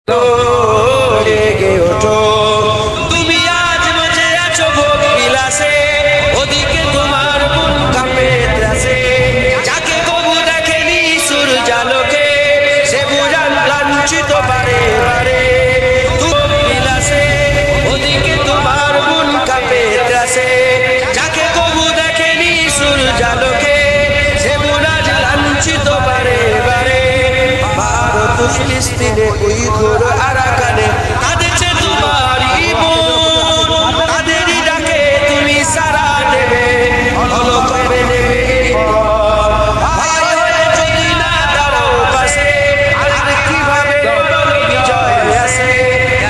জেগে ওঠো, তুমি আজ মজে আছো ভোগ বিলাসে, ওদিকে তোমার মন কাঁপে ত্রাসে। যাকে কবু দেখেনি সূর্যালোকে, সে বুঝান লাঞ্ছিত বারে বারে। বিলাসে ওদিকে তোমার মন কাঁপে ত্রাসে, যাকে কবু দেখেনি সূর্যালোকে, সে বুঝান লাঞ্ছিত বারে বারে। ভারত ফিলিস্তিনে ওই ঘোর আরাকানে কাঁদেছে তোমারই মন, তাদেরই ডাকে তুমি সাড়া দেবে, হলো কবে নেবে ভাই হয়ে যদি না দাঁড়াও পাশে, আর কিভাবে বিজয় আসে।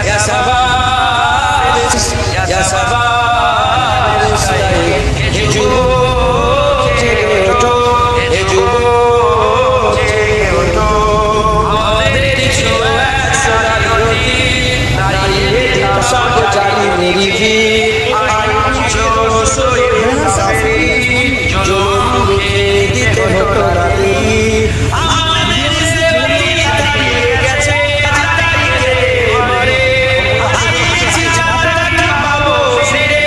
ইয়া সাবাস ইয়া সাবাস, হে যুবক জেগে ওঠো, হে যুবক জেগে ওঠো। সব জানি মেরি ভিড়, চলো সরে মুসাফির, জুলুম রুখে দিতে হতো না দেরি। আমাদের সেবতি দাঁড়িয়ে গেছে, দাঁড়িয়ে মরে, হারিয়েছি যাত্রাটা পাবো ফিরে,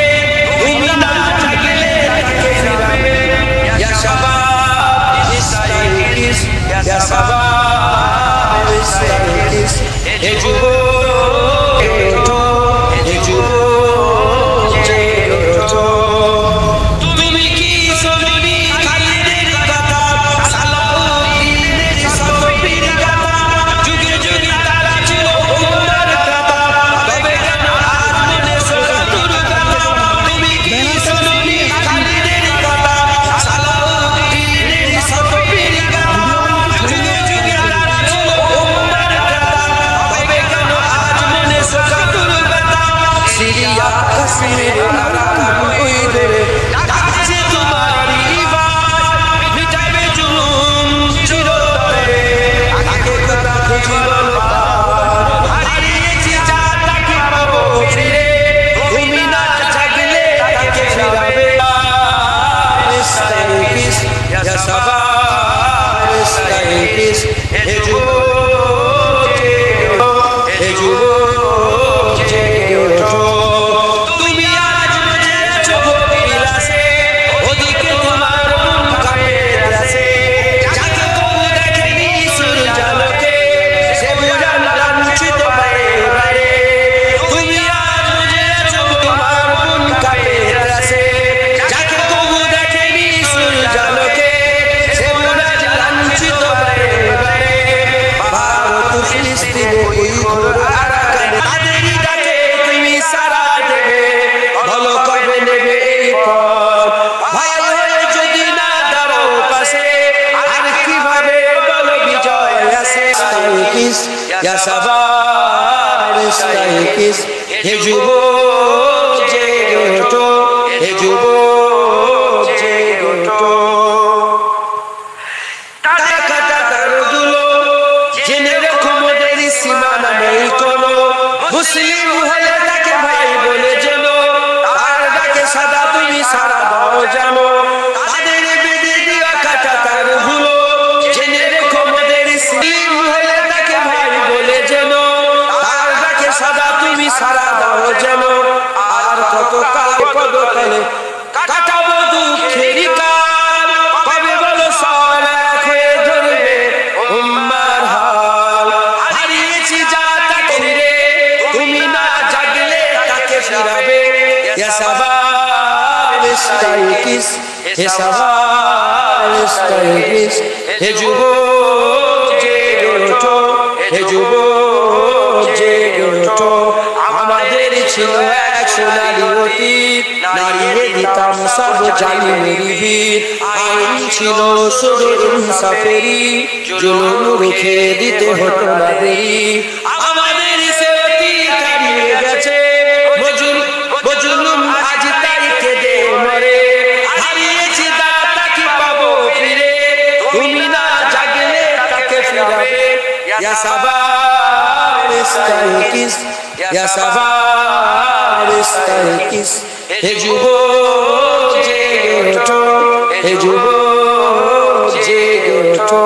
তুমি না থাকলে তাকে ফিরাবে। ইয়া শাবাব ইস্তাইকিস, ইয়া শাবাব ইস্তাইকিস, হে যুবক ইয়া শাবাব ইস্তাইকিস, হে যুবক জেগে ওঠো, হে যুবক জেগে ওঠো। তারগুলো জেনে রেখো মোদের সীমানা নেই কোনো, মুসলিম হলে তাকে ভাই বলে যেন, তার ডাকে সাদা তুমি সারা দাও জানো। তাদের বেঁধে দিয়া কাটা তারগুলো জেনে রেখো মোদের মুসলিম হলে তাকে ভাই বলে যেন, তার ডাকে সাদা তুমি সারা দাও যেন। আর কত কাল পদতলে কাটাবো দুঃখেরই কাল, কবে বলো সব এক হয়ে ধরবে উম্মার হাল। হারিয়েছি যা তাকে রে, তুমি না জাগলে তাকে ফিরাবে। ইয়া শাবাব ইস্তাইকিস, হে শাবাব ইস্তাইকিস, হে যুবক জেগে ওঠো, হে যুবক জেগে ওঠো। আমাদের ছিল এক সোনালী অতীত, নারিয়ে দিতাম সব জানি মেরি ভিড়। আইন ছিল শুধু ইনসাফেরই, জুলুম রুখে দিতে হতো না দেরি। আমাদের সে অতীত হারিয়ে গেছে, মজলুম আজ তাই কেঁদে মরে। হারিয়েছি দাতা কি পাবো ফিরে, তুমি না জাগলে তাকে ফিরাবে। ইয়া শাবাব ইস্তাইকিস, ইয়া শাবাব ইস্তাইকিস, হে যুবক জেগে ওঠো, হে যুবক জেগে ওঠো।